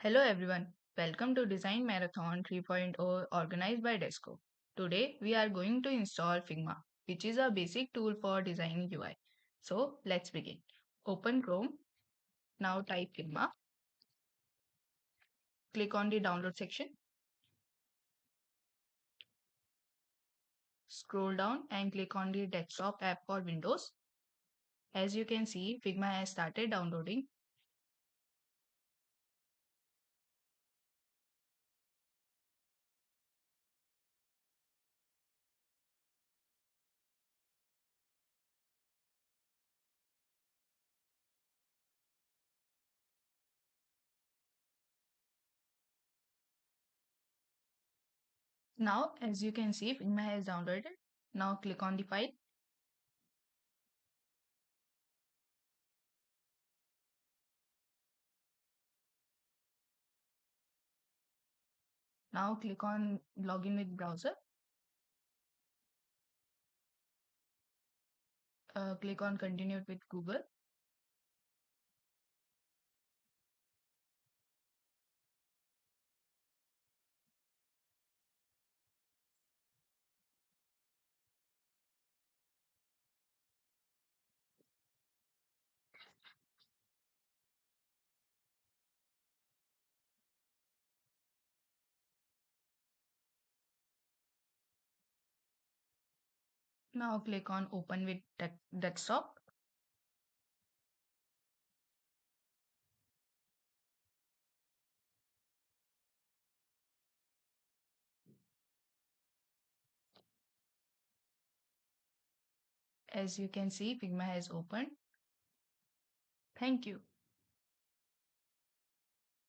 Hello everyone, welcome to Design Marathon 3.0 organized by DesCo. Today we are going to install Figma, which is a basic tool for designing UI. So let's begin. Open Chrome, now type Figma, click on the download section, scroll down and click on the desktop app for Windows. As you can see, Figma has started downloading. Now as you can see, Figma has downloaded. Now click on the file. Now click on login with browser. Click on continue with Google. Now click on open with desktop. As you can see, Figma has opened. Thank you.